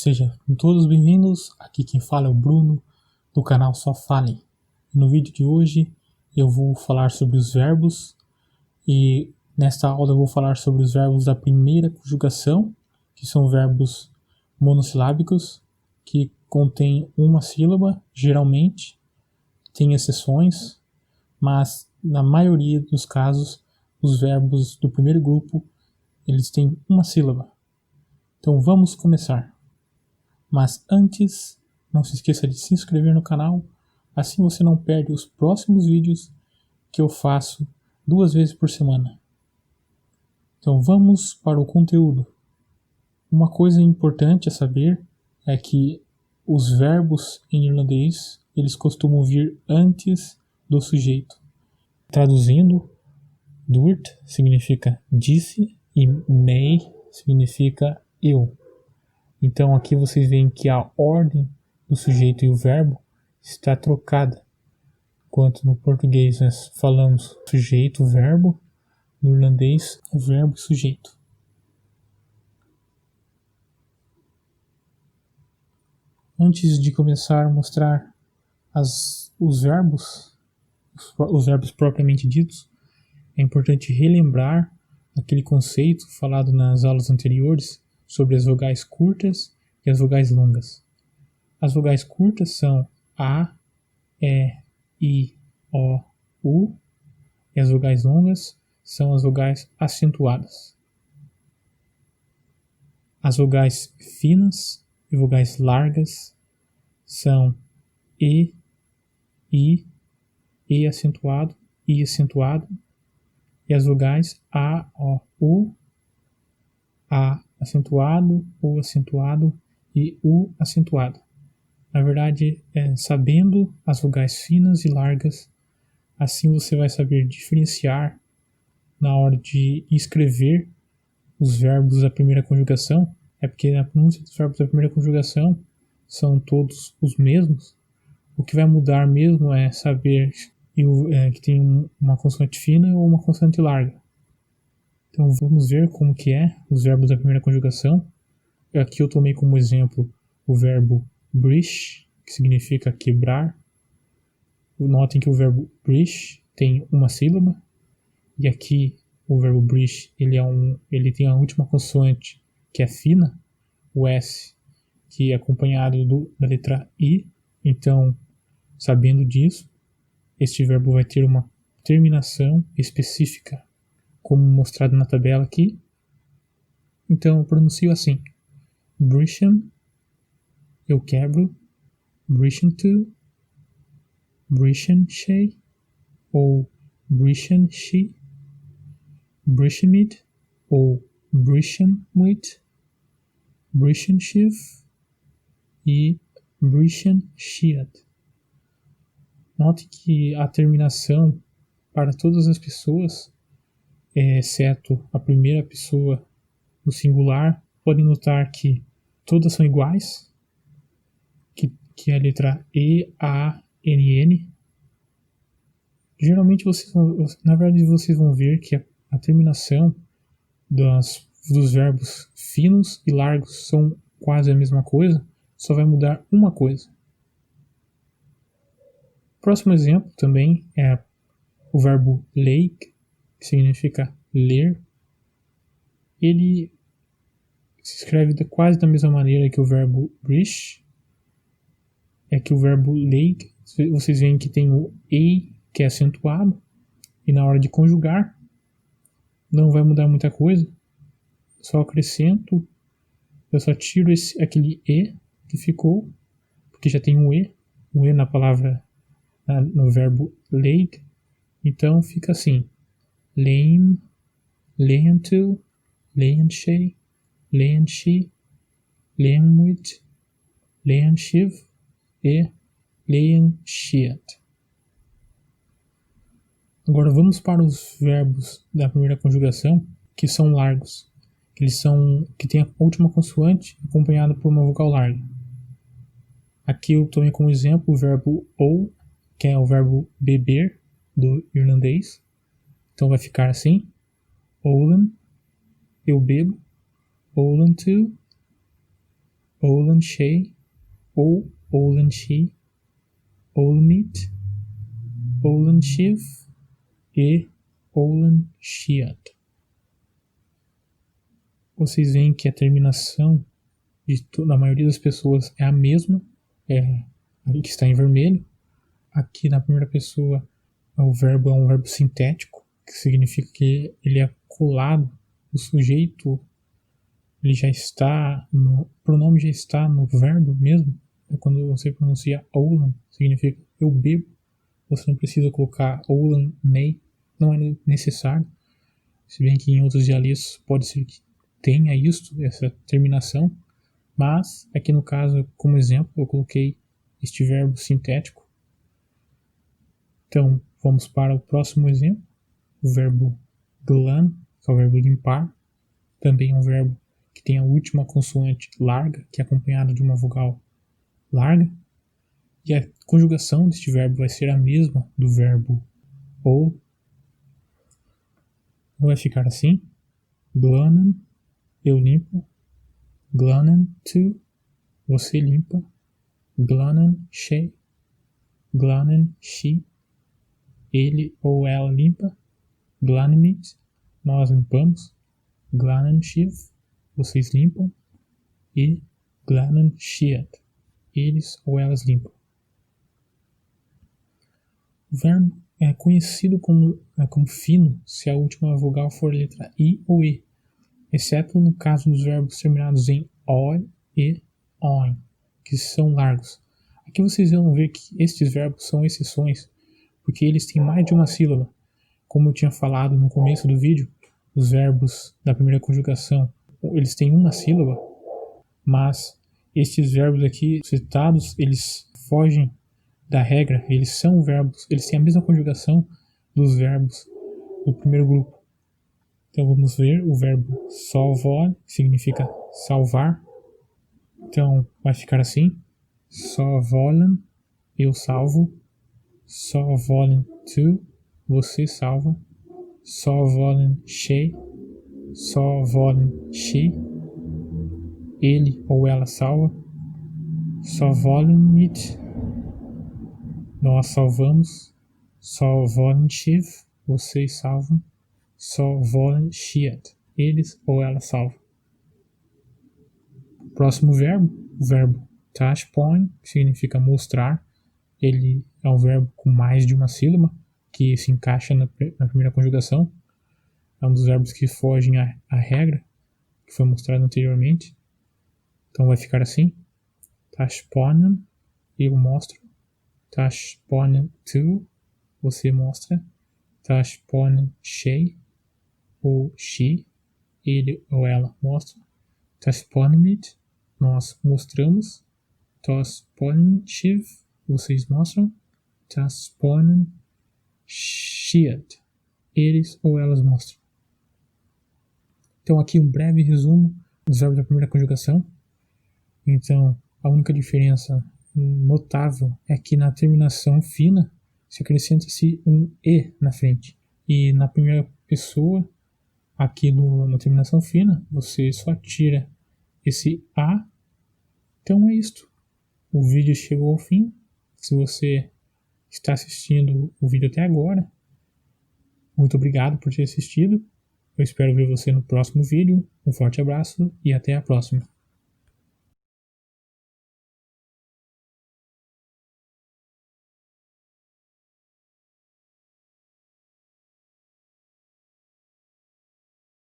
Sejam todos bem-vindos, aqui quem fala é o Bruno, do canal Só Falem. No vídeo de hoje eu vou falar sobre os verbos e nesta aula eu vou falar sobre os verbos da primeira conjugação, que são verbos monossilábicos, que contêm uma sílaba, geralmente, tem exceções, mas na maioria dos casos os verbos do primeiro grupo eles têm uma sílaba. Então vamos começar. Mas antes, não se esqueça de se inscrever no canal, assim você não perde os próximos vídeos que eu faço 2 vezes por semana. Então vamos para o conteúdo. Uma coisa importante a saber é que os verbos em irlandês, eles costumam vir antes do sujeito. Traduzindo, dúirt significa disse e mei significa eu. Então aqui vocês veem que a ordem do sujeito e o verbo está trocada. Enquanto no português nós falamos sujeito, verbo, no irlandês verbo e sujeito. Antes de começar a mostrar os verbos propriamente ditos, é importante relembrar aquele conceito falado nas aulas anteriores sobre as vogais curtas e as vogais longas. As vogais curtas são A, E, I, O, U, e as vogais longas são as vogais acentuadas. As vogais finas e vogais largas são E, I, E acentuado, I acentuado, e as vogais A, O, U, A acentuado, U acentuado e U acentuado. Na verdade, sabendo as vogais finas e largas, assim você vai saber diferenciar na hora de escrever os verbos da primeira conjugação. É porque na pronúncia dos verbos da primeira conjugação são todos os mesmos. O que vai mudar mesmo é saber que tem uma consoante fina ou uma consoante larga. Então vamos ver como que é os verbos da primeira conjugação. Aqui eu tomei como exemplo o verbo brish, que significa quebrar. Notem que o verbo brish tem uma sílaba. E aqui o verbo brish ele tem a última consoante que é fina, o S, que é acompanhado da letra I. Então, sabendo disso, este verbo vai ter uma terminação específica, como mostrado na tabela aqui. Então eu pronuncio assim: brisham, eu quebro, brishamtu, brishamshay, ou brishamshi, brishamid, ou brishamwit, brishamshiv e brishamshiad. Note que a terminação para todas as pessoas, exceto a primeira pessoa no singular, podem notar que todas são iguais, que é a letra E, A, N, N. Geralmente vocês vão ver que a terminação dos verbos finos e largos são quase a mesma coisa, só vai mudar uma coisa. O próximo exemplo também é o verbo lake, que significa ler. Ele se escreve quase da mesma maneira que o verbo brish. É que o verbo lake, vocês veem que tem o E, que é acentuado, e na hora de conjugar não vai mudar muita coisa. Só acrescento, eu só tiro aquele E que ficou, porque já tem um E na palavra, no verbo lake. Então fica assim: lame, leantu, leanshay, leanshi, leanwit, leanshiv e leanshiat. Agora vamos para os verbos da primeira conjugação, que são largos, que tem a última consoante acompanhada por uma vogal larga. Aqui eu tomei como exemplo o verbo ou, que é o verbo beber do irlandês. Então vai ficar assim: Olan, eu bebo, Olan tu, Olanchey, ou Olanchi, Olmit, Olanchiv e Olanchiad. Vocês veem que a terminação da maioria das pessoas é a mesma, que está em vermelho. Aqui na primeira pessoa o verbo é um verbo sintético, que significa que ele é colado, o sujeito ele já está, o pronome já está no verbo mesmo. Quando você pronuncia Olan, significa eu bebo. Você não precisa colocar Olan May, não é necessário. Se bem que em outros dialetos pode ser que tenha essa terminação. Mas aqui no caso, como exemplo, eu coloquei este verbo sintético. Então, vamos para o próximo exemplo. O verbo glan, que é o verbo limpar. Também é um verbo que tem a última consoante larga, que é acompanhada de uma vogal larga. E a conjugação deste verbo vai ser a mesma do verbo ou. Vai ficar assim. Glanen, eu limpo. Glanen, tu, você limpa. Glanen, she. Glanen, she, ele ou ela limpa. Glanimit, nós limpamos. Glanenshiv, vocês limpam. E Glanenshiad, eles ou elas limpam. O verbo é conhecido como fino se a última vogal for a letra I ou E, exceto no caso dos verbos terminados em OI e OIN, que são largos. Aqui vocês vão ver que estes verbos são exceções, porque eles têm mais de uma sílaba. Como eu tinha falado no começo do vídeo, os verbos da primeira conjugação, eles têm uma sílaba, mas estes verbos aqui citados, eles fogem da regra, eles são verbos, eles têm a mesma conjugação dos verbos do primeiro grupo. Então vamos ver o verbo salvar, que significa salvar. Então vai ficar assim: salvolen, eu salvo. Salvolen tu, você salva. Salvolen she, salvolen she, ele ou ela salva. Salvolen mit, nós salvamos. Salvolen-shiv, vocês salvam. Salvolen-shiad, eles ou ela salvam. Próximo verbo, o verbo tashpoin, que significa mostrar. Ele é um verbo com mais de uma sílaba, que se encaixa na primeira conjugação. É um dos verbos que fogem à regra, que foi mostrado anteriormente. Então vai ficar assim: tashponen, eu mostro. Tashponen tu, você mostra. Tashponen she, ou she, ele ou ela mostra. Tashponemit, nós mostramos. Tashponenshiv, vocês mostram. Tashponenshiad, eles ou elas mostram. Então aqui um breve resumo dos verbos da primeira conjugação. Então a única diferença notável é que na terminação fina se acrescenta-se um E na frente. E na primeira pessoa, aqui na terminação fina, você só tira esse A. Então é isto. O vídeo chegou ao fim. Se você está assistindo o vídeo até agora, muito obrigado por ter assistido. Eu espero ver você no próximo vídeo. Um forte abraço e até a próxima.